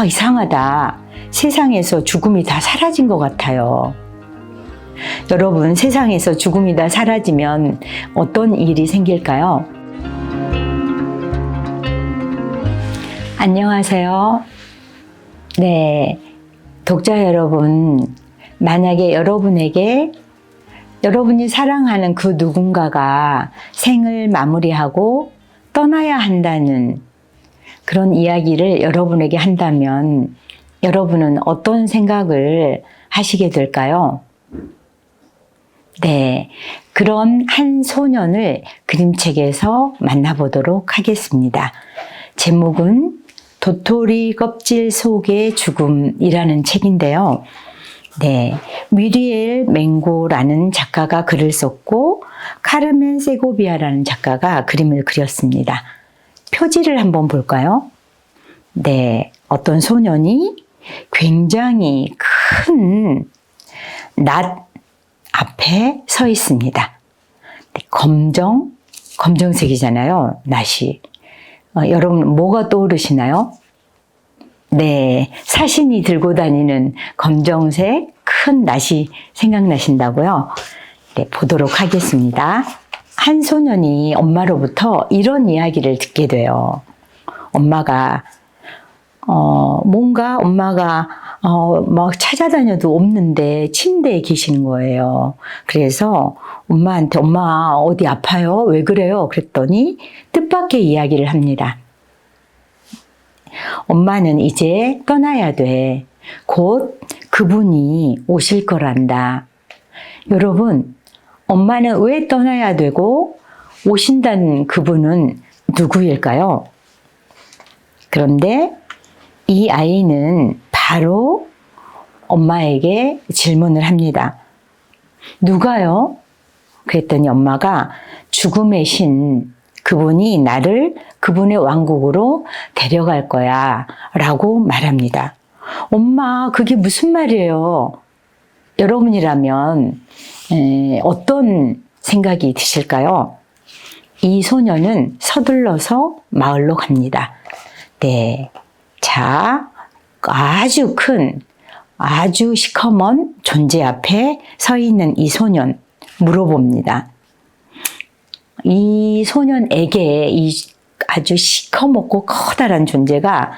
이상하다. 세상에서 죽음이 다 사라진 것 같아요. 여러분, 세상에서 죽음이 다 사라지면 어떤 일이 생길까요? 안녕하세요. 네, 독자 여러분, 만약에 여러분에게 여러분이 사랑하는 그 누군가가 생을 마무리하고 떠나야 한다는 그런 이야기를 여러분에게 한다면 여러분은 어떤 생각을 하시게 될까요? 네, 그런 한 소년을 그림책에서 만나보도록 하겠습니다. 제목은 도토리 껍질 속의 죽음이라는 책인데요. 네, 미리엘 맹고라는 작가가 글을 썼고 카르멘 세고비아라는 작가가 그림을 그렸습니다. 표지를 한번 볼까요? 네, 어떤 소년이 굉장히 큰 낫 앞에 서 있습니다. 검정색이잖아요, 낫이. 여러분, 뭐가 떠오르시나요? 네, 사신이 들고 다니는 검정색 큰 낫이 생각나신다고요? 네, 보도록 하겠습니다. 한 소년이 엄마로부터 이런 이야기를 듣게 돼요. 엄마가 막 찾아다녀도 없는데 침대에 계시는 거예요. 그래서 엄마한테 엄마 어디 아파요? 왜 그래요? 그랬더니 뜻밖의 이야기를 합니다. 엄마는 이제 떠나야 돼. 곧 그분이 오실 거란다. 여러분, 엄마는 왜 떠나야 되고 오신다는 그분은 누구일까요? 그런데 이 아이는 바로 엄마에게 질문을 합니다. 누가요? 그랬더니 엄마가 죽음의 신, 그분이 나를 그분의 왕국으로 데려갈 거야 라고 말합니다. 엄마, 그게 무슨 말이에요? 여러분이라면 어떤 생각이 드실까요? 이 소년은 서둘러서 마을로 갑니다. 네, 자, 아주 큰, 아주 시커먼 존재 앞에 서 있는 이 소년 물어봅니다. 이 소년에게 이 아주 시커멓고 커다란 존재가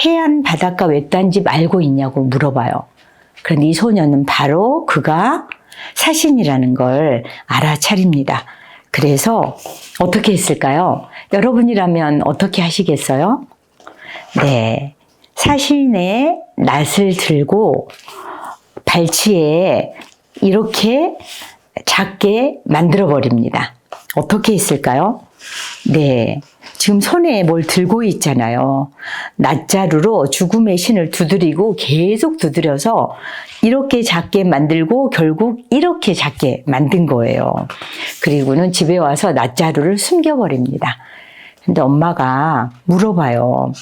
해안 바닷가 외딴집 알고 있냐고 물어봐요. 그런데 이 소년은 바로 그가 사신이라는 걸 알아차립니다. 그래서 어떻게 했을까요? 여러분이라면 어떻게 하시겠어요? 네, 사신의 낫을 들고 발치에 이렇게 작게 만들어 버립니다. 어떻게 했을까요? 네, 지금 손에 뭘 들고 있잖아요. 낫자루로 죽음의 신을 두드리고 계속 두드려서 이렇게 작게 만들고 결국 이렇게 작게 만든 거예요. 그리고는 집에 와서 낫자루를 숨겨버립니다. 근데 엄마가 물어봐요.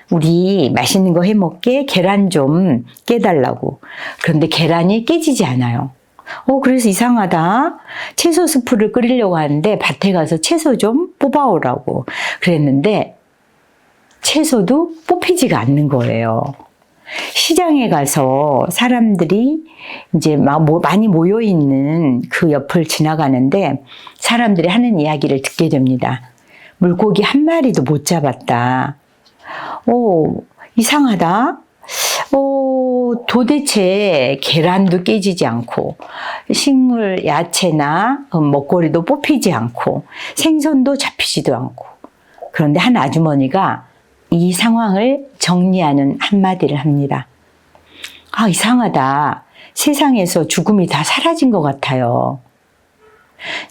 우리 맛있는 거 해먹게 계란 좀 깨달라고. 그런데 계란이 깨지지 않아요. 그래서 이상하다. 채소 스프를 끓이려고 하는데 밭에 가서 채소 좀 뽑아오라고 그랬는데 채소도 뽑히지가 않는 거예요. 시장에 가서 사람들이 이제 많이 모여있는 그 옆을 지나가는데 사람들이 하는 이야기를 듣게 됩니다. 물고기 한 마리도 못 잡았다. 이상하다. 도대체 계란도 깨지지 않고 식물, 야채나 먹거리도 뽑히지 않고 생선도 잡히지도 않고 그런데 한 아주머니가 이 상황을 정리하는 한마디를 합니다. 이상하다. 세상에서 죽음이 다 사라진 것 같아요.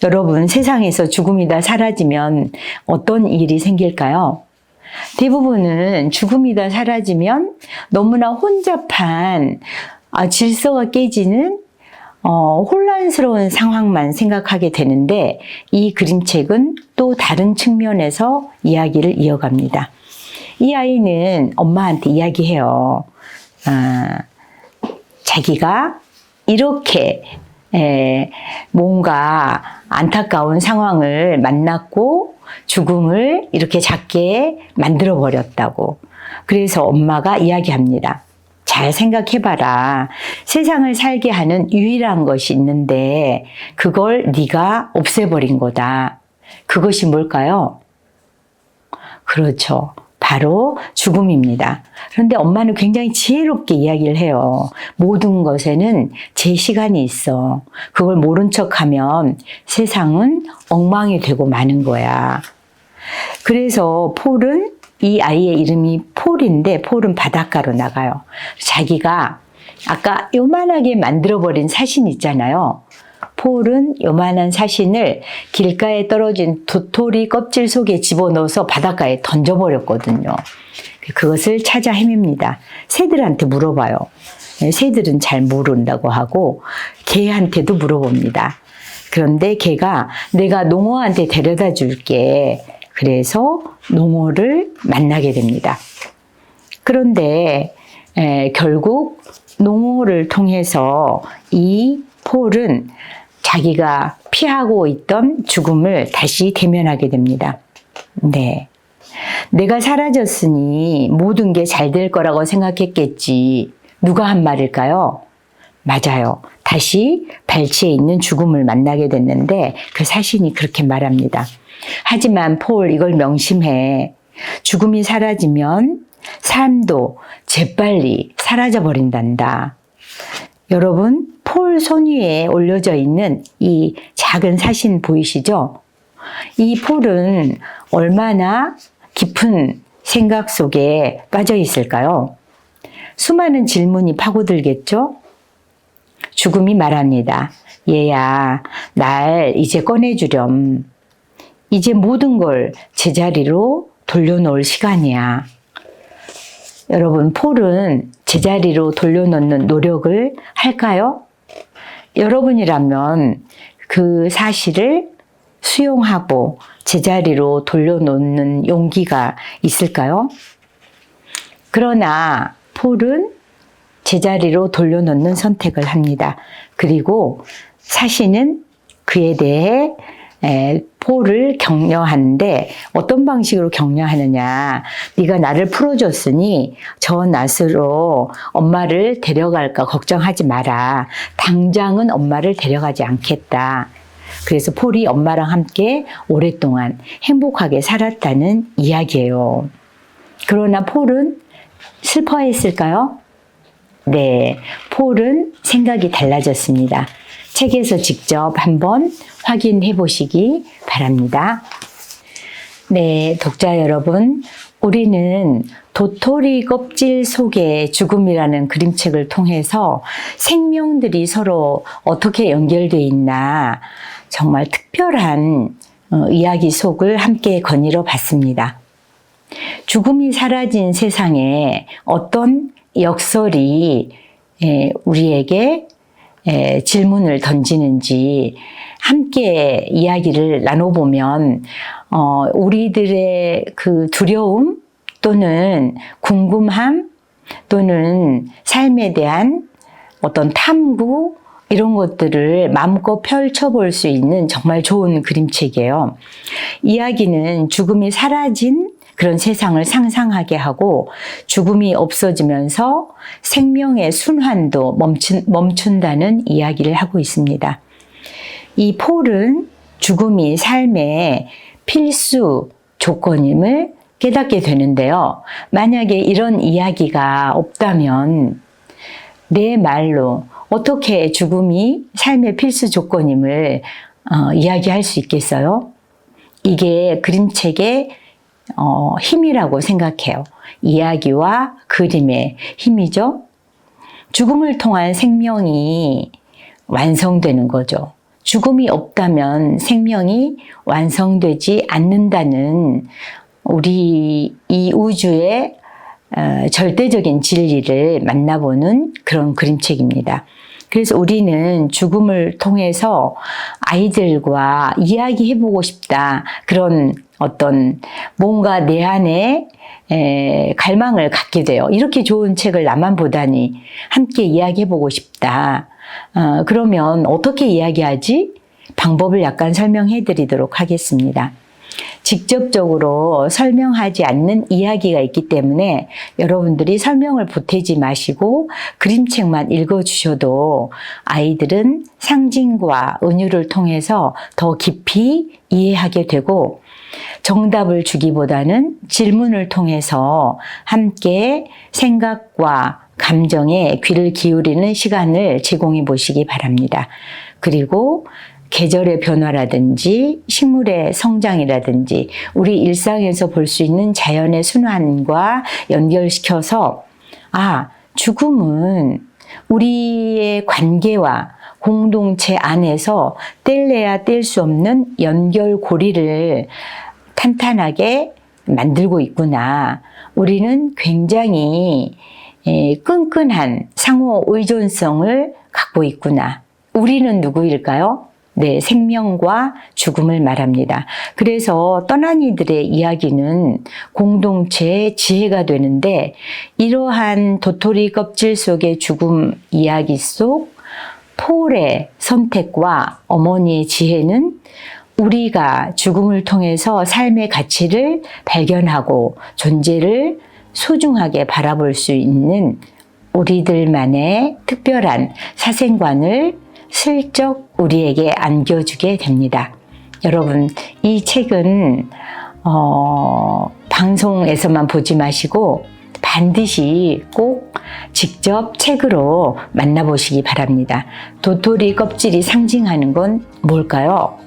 여러분, 세상에서 죽음이 다 사라지면 어떤 일이 생길까요? 대부분은 죽음이 다 사라지면 너무나 혼잡한 질서가 깨지는 혼란스러운 상황만 생각하게 되는데 이 그림책은 또 다른 측면에서 이야기를 이어갑니다. 이 아이는 엄마한테 이야기해요. 자기가 이렇게 뭔가 안타까운 상황을 만났고 죽음을 이렇게 작게 만들어 버렸다고. 그래서 엄마가 이야기합니다. 잘 생각해봐라. 세상을 살게 하는 유일한 것이 있는데 그걸 네가 없애버린 거다. 그것이 뭘까요? 그렇죠. 바로 죽음입니다. 그런데 엄마는 굉장히 지혜롭게 이야기를 해요. 모든 것에는 제 시간이 있어. 그걸 모른 척하면 세상은 엉망이 되고 마는 거야. 그래서 폴은, 이 아이의 이름이 폴인데 폴은 바닷가로 나가요. 자기가 아까 요만하게 만들어버린 사신 있잖아요. 폴은 요만한 사신을 길가에 떨어진 도토리 껍질 속에 집어넣어서 바닷가에 던져버렸거든요. 그것을 찾아 헤맵니다. 새들한테 물어봐요. 새들은 잘 모른다고 하고 개한테도 물어봅니다. 그런데 개가 내가 농어한테 데려다 줄게. 그래서 농어를 만나게 됩니다. 그런데 결국 농어를 통해서 이 폴은 자기가 피하고 있던 죽음을 다시 대면하게 됩니다. 네. 내가 사라졌으니 모든 게 잘 될 거라고 생각했겠지. 누가 한 말일까요? 맞아요. 다시 발치에 있는 죽음을 만나게 됐는데 그 사신이 그렇게 말합니다. 하지만 폴, 이걸 명심해. 죽음이 사라지면 삶도 재빨리 사라져 버린단다. 여러분, 폴 손 위에 올려져 있는 이 작은 사신 보이시죠? 이 폴은 얼마나 깊은 생각 속에 빠져 있을까요? 수많은 질문이 파고들겠죠? 죽음이 말합니다. 얘야, 날 이제 꺼내주렴. 이제 모든 걸 제자리로 돌려놓을 시간이야. 여러분, 폴은 제자리로 돌려놓는 노력을 할까요? 여러분이라면 그 사실을 수용하고 제자리로 돌려놓는 용기가 있을까요? 그러나 폴은 제자리로 돌려놓는 선택을 합니다. 그리고 사신은 그에 대해 폴을 격려하는데 어떤 방식으로 격려하느냐. 네가 나를 풀어줬으니 저 낫으로 엄마를 데려갈까 걱정하지 마라. 당장은 엄마를 데려가지 않겠다. 그래서 폴이 엄마랑 함께 오랫동안 행복하게 살았다는 이야기예요. 그러나 폴은 슬퍼했을까요? 네, 폴은 생각이 달라졌습니다. 책에서 직접 한번 확인해 보시기 바랍니다. 네, 독자 여러분, 우리는 도토리 껍질 속의 죽음이라는 그림책을 통해서 생명들이 서로 어떻게 연결되어 있나 정말 특별한 이야기 속을 함께 거닐어 봤습니다. 죽음이 사라진 세상에 어떤 역설이 우리에게 질문을 던지는지 함께 이야기를 나눠보면 우리들의 그 두려움 또는 궁금함 또는 삶에 대한 어떤 탐구 이런 것들을 마음껏 펼쳐볼 수 있는 정말 좋은 그림책이에요. 이야기는 죽음이 사라진 그런 세상을 상상하게 하고 죽음이 없어지면서 생명의 순환도 멈춘다는 이야기를 하고 있습니다. 이 폴은 죽음이 삶의 필수 조건임을 깨닫게 되는데요. 만약에 이런 이야기가 없다면 내 말로 어떻게 죽음이 삶의 필수 조건임을 이야기할 수 있겠어요? 이게 그림책의 힘이라고 생각해요. 이야기와 그림의 힘이죠. 죽음을 통한 생명이 완성되는 거죠. 죽음이 없다면 생명이 완성되지 않는다는 우리 이 우주의 절대적인 진리를 만나보는 그런 그림책입니다. 그래서 우리는 죽음을 통해서 아이들과 이야기해보고 싶다. 그런 어떤 뭔가 내 안에 갈망을 갖게 돼요. 이렇게 좋은 책을 나만 보다니 함께 이야기해보고 싶다. 그러면 어떻게 이야기하지? 방법을 약간 설명해 드리도록 하겠습니다. 직접적으로 설명하지 않는 이야기가 있기 때문에 여러분들이 설명을 보태지 마시고 그림책만 읽어주셔도 아이들은 상징과 은유를 통해서 더 깊이 이해하게 되고 정답을 주기보다는 질문을 통해서 함께 생각과 감정에 귀를 기울이는 시간을 제공해 보시기 바랍니다. 그리고 계절의 변화라든지 식물의 성장이라든지 우리 일상에서 볼 수 있는 자연의 순환과 연결시켜서 죽음은 우리의 관계와 공동체 안에서 뗄래야 뗄 수 없는 연결고리를 탄탄하게 만들고 있구나. 우리는 굉장히 끈끈한 상호 의존성을 갖고 있구나. 우리는 누구일까요? 네, 생명과 죽음을 말합니다. 그래서 떠난 이들의 이야기는 공동체의 지혜가 되는데 이러한 도토리 껍질 속의 죽음 이야기 속 폴의 선택과 어머니의 지혜는 우리가 죽음을 통해서 삶의 가치를 발견하고 존재를 소중하게 바라볼 수 있는 우리들만의 특별한 사생관을 슬쩍 우리에게 안겨주게 됩니다. 여러분, 이 책은 방송에서만 보지 마시고 반드시 꼭 직접 책으로 만나보시기 바랍니다. 도토리 껍질이 상징하는 건 뭘까요?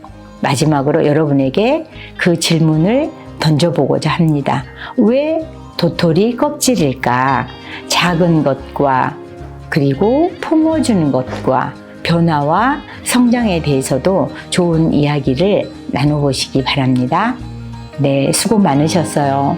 마지막으로 여러분에게 그 질문을 던져보고자 합니다. 왜 도토리 껍질일까? 작은 것과 그리고 품어주는 것과 변화와 성장에 대해서도 좋은 이야기를 나눠보시기 바랍니다. 네, 수고 많으셨어요.